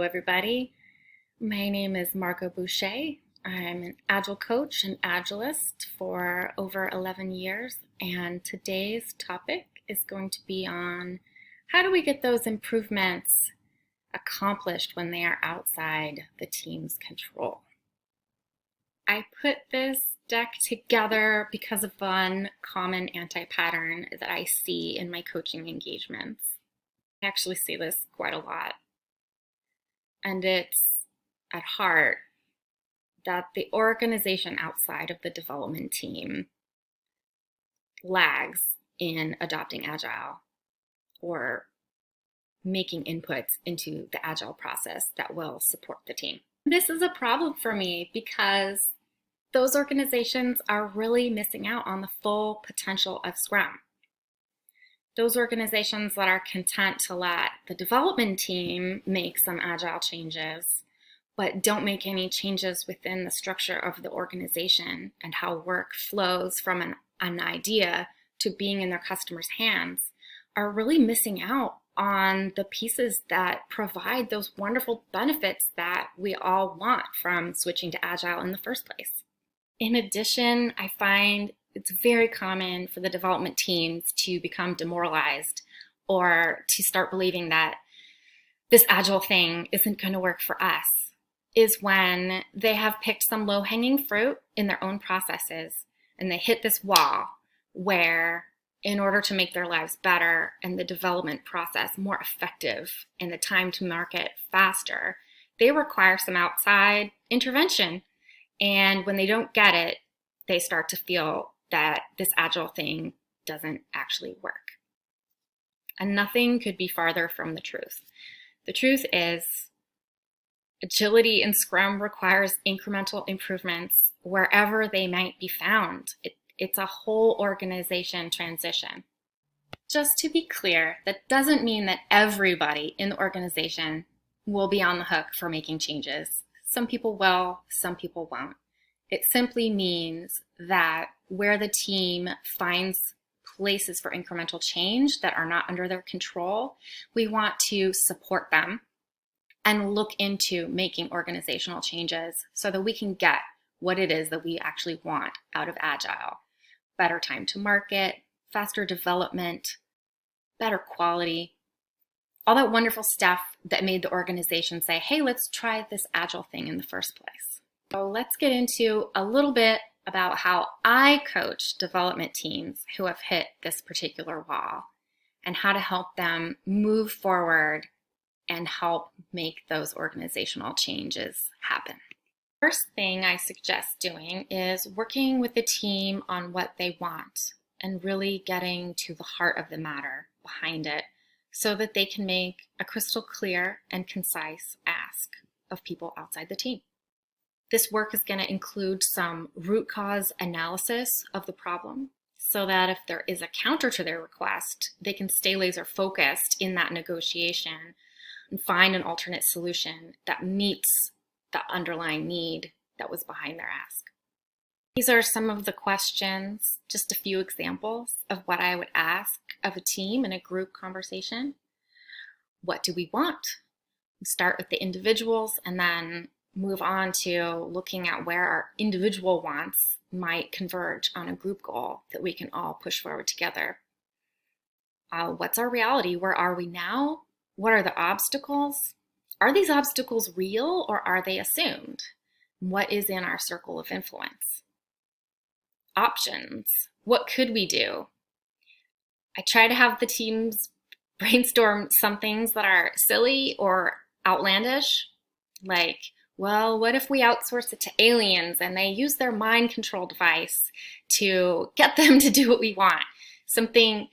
Hello, everybody. My name is Margeaux. I'm an Agile coach and Agilist for over 11 years, and today's topic is going to be on how do we get those improvements accomplished when they are outside the team's control. I put this deck together because of one common anti-pattern that I see in my coaching engagements. I actually see this quite a lot. And it's at heart that the organization outside of the development team lags in adopting Agile or making inputs into the Agile process that will support the team. This is a problem for me because those organizations are really missing out on the full potential of Scrum. Those organizations that are content to let the development team make some Agile changes, but don't make any changes within the structure of the organization and how work flows from an idea to being in their customers' hands, are really missing out on the pieces that provide those wonderful benefits that we all want from switching to Agile in the first place. In addition, I find it's very common for the development teams to become demoralized or to start believing that this Agile thing isn't going to work for us, is when they have picked some low-hanging fruit in their own processes and they hit this wall where, in order to make their lives better and the development process more effective and the time to market faster, they require some outside intervention. And when they don't get it, they start to feel that this Agile thing doesn't actually work. And nothing could be farther from the truth. The truth is, agility in Scrum requires incremental improvements wherever they might be found. It's a whole organization transition. Just to be clear, that doesn't mean that everybody in the organization will be on the hook for making changes. Some people will, some people won't. It simply means that where the team finds places for incremental change that are not under their control, we want to support them and look into making organizational changes so that we can get what it is that we actually want out of Agile. Better time to market, faster development, better quality, all that wonderful stuff that made the organization say, hey, let's try this Agile thing in the first place. So let's get into a little bit about how I coach development teams who have hit this particular wall and how to help them move forward and help make those organizational changes happen. First thing I suggest doing is working with the team on what they want and really getting to the heart of the matter behind it so that they can make a crystal clear and concise ask of people outside the team. This work is going to include some root cause analysis of the problem so that if there is a counter to their request, they can stay laser focused in that negotiation and find an alternate solution that meets the underlying need that was behind their ask. These are some of the questions, just a few examples of what I would ask of a team in a group conversation. What do we want? We start with the individuals and then move on to looking at where our individual wants might converge on a group goal that we can all push forward together. What's our reality? Where are we now? What are the obstacles? Are these obstacles real or are they assumed? What is in our circle of influence? Options. What could we do? I try to have the teams brainstorm some things that are silly or outlandish, like, well, what if we outsource it to aliens and they use their mind control device to get them to do what we want? Something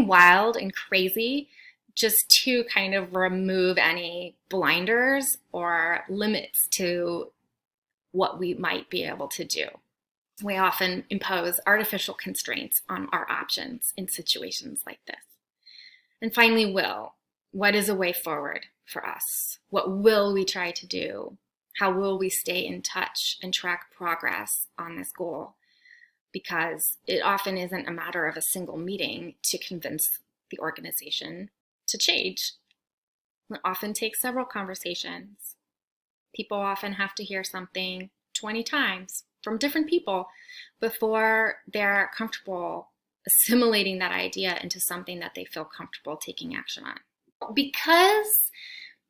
wild and crazy, just to kind of remove any blinders or limits to what we might be able to do. We often impose artificial constraints on our options in situations like this. And finally, what is a way forward for us? What will we try to do? How will we stay in touch and track progress on this goal? Because it often isn't a matter of a single meeting to convince the organization to change. It often takes several conversations. People often have to hear something 20 times from different people before they're comfortable assimilating that idea into something that they feel comfortable taking action on. Because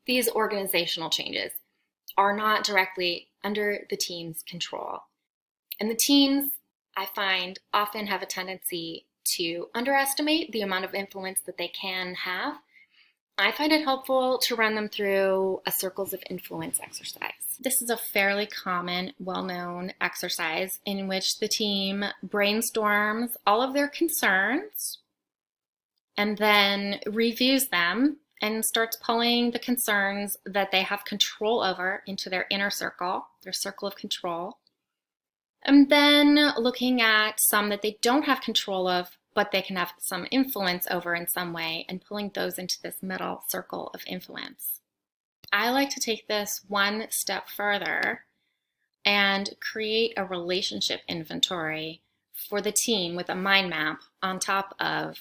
these organizational changes are not directly under the team's control, and the teams, I find, often have a tendency to underestimate the amount of influence that they can have, I find it helpful to run them through a circles of influence exercise. This is a fairly common, well-known exercise in which the team brainstorms all of their concerns and then reviews them and starts pulling the concerns that they have control over into their inner circle, their circle of control, and then looking at some that they don't have control of, but they can have some influence over in some way, and pulling those into this middle circle of influence. I like to take this one step further and create a relationship inventory for the team with a mind map on top of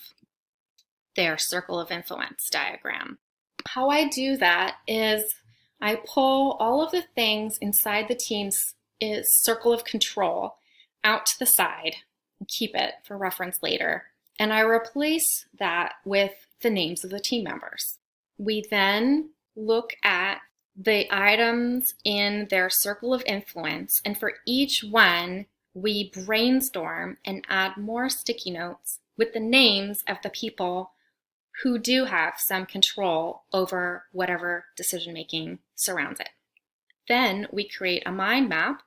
their circle of influence diagram. How I do that is I pull all of the things inside the team's circle of control out to the side and keep it for reference later. And I replace that with the names of the team members. We then look at the items in their circle of influence, and for each one, we brainstorm and add more sticky notes with the names of the people who do have some control over whatever decision-making surrounds it. Then we create a mind map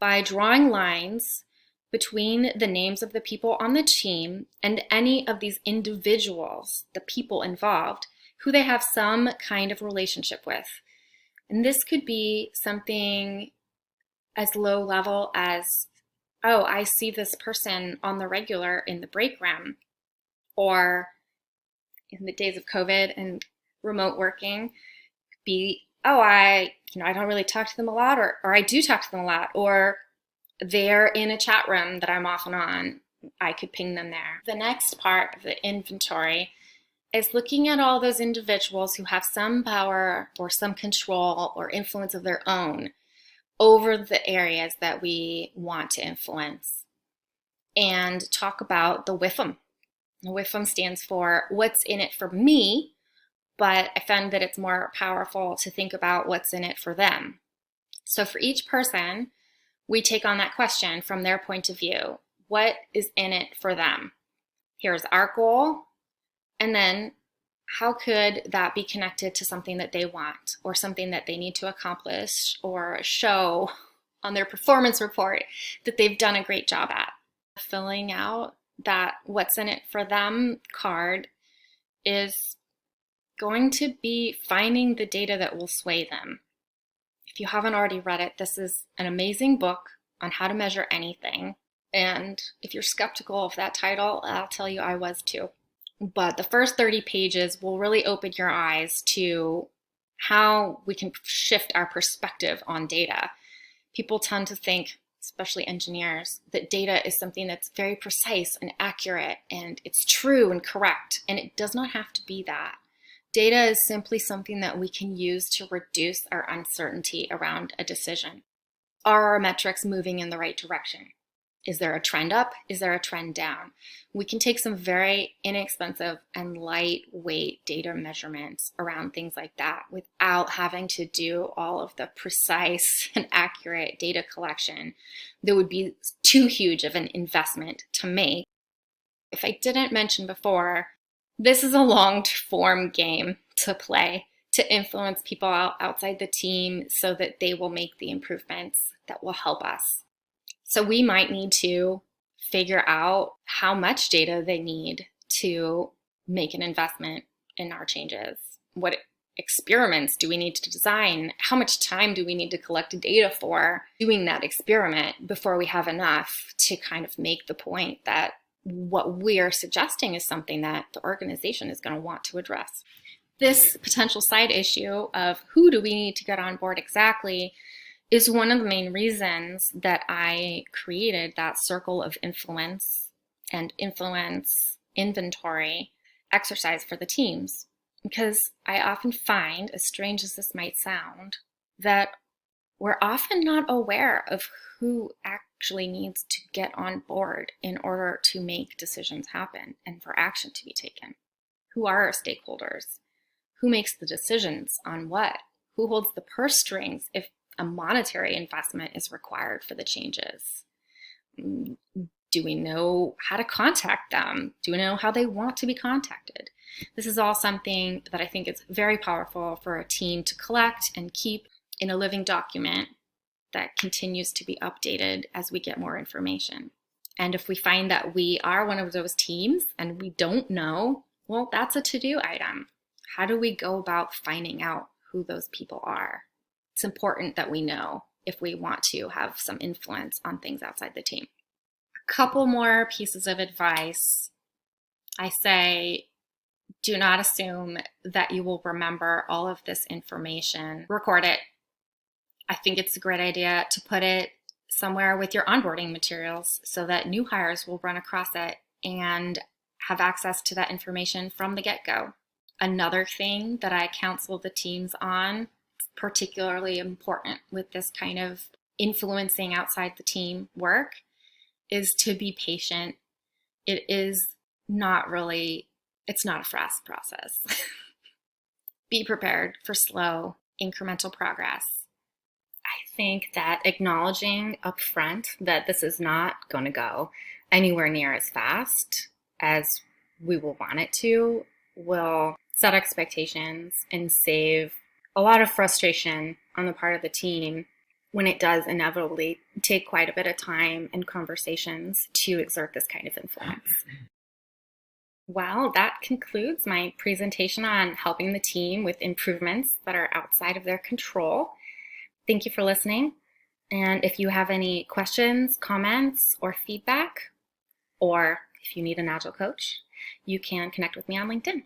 by drawing lines between the names of the people on the team and any of these individuals, the people involved, who they have some kind of relationship with. And this could be something as low level as, oh, I see this person on the regular in the break room, or in the days of COVID and remote working, be, oh, I don't really talk to them a lot, or I do talk to them a lot, or they're in a chat room that I'm often on. I could ping them there. The next part of the inventory is looking at all those individuals who have some power or some control or influence of their own over the areas that we want to influence, and talk about the WIFM. The WIFM stands for what's in it for me, but I found that it's more powerful to think about what's in it for them. So for each person, we take on that question from their point of view. What is in it for them? Here's our goal, and then how could that be connected to something that they want, or something that they need to accomplish or show on their performance report that they've done a great job at? Filling out that what's in it for them card is going to be finding the data that will sway them. If you haven't already read it, this is an amazing book on how to measure anything. And if you're skeptical of that title, I'll tell you I was too. But the first 30 pages will really open your eyes to how we can shift our perspective on data. People tend to think, especially engineers, that data is something that's very precise and accurate, and it's true and correct, and it does not have to be that. Data is simply something that we can use to reduce our uncertainty around a decision. Are our metrics moving in the right direction? Is there a trend up? Is there a trend down? We can take some very inexpensive and lightweight data measurements around things like that without having to do all of the precise and accurate data collection that would be too huge of an investment to make. If I didn't mention before, this is a long-form game to play to influence people outside the team so that they will make the improvements that will help us. So we might need to figure out how much data they need to make an investment in our changes. What experiments do we need to design? How much time do we need to collect data for doing that experiment before we have enough to kind of make the point that what we are suggesting is something that the organization is going to want to address? This potential side issue of who do we need to get on board exactly is one of the main reasons that I created that circle of influence and influence inventory exercise for the teams. Because I often find, as strange as this might sound, that we're often not aware of who actually needs to get on board in order to make decisions happen and for action to be taken. Who are our stakeholders? Who makes the decisions on what? Who holds the purse strings if a monetary investment is required for the changes? Do we know how to contact them? Do we know how they want to be contacted? This is all something that I think is very powerful for a team to collect and keep in a living document that continues to be updated as we get more information. And if we find that we are one of those teams and we don't know, well, that's a to-do item. How do we go about finding out who those people are? It's important that we know if we want to have some influence on things outside the team. A couple more pieces of advice. I say, do not assume that you will remember all of this information. Record it. I think it's a great idea to put it somewhere with your onboarding materials so that new hires will run across it and have access to that information from the get-go. Another thing that I counsel the teams on, particularly important with this kind of influencing outside the team work, is to be patient. It's not a fast process. Be prepared for slow, incremental progress. I think that acknowledging upfront that this is not going to go anywhere near as fast as we will want it to will set expectations and save a lot of frustration on the part of the team when it does inevitably take quite a bit of time and conversations to exert this kind of influence. Well, that concludes my presentation on helping the team with improvements that are outside of their control. Thank you for listening. And if you have any questions, comments, or feedback, or if you need an Agile coach, you can connect with me on LinkedIn.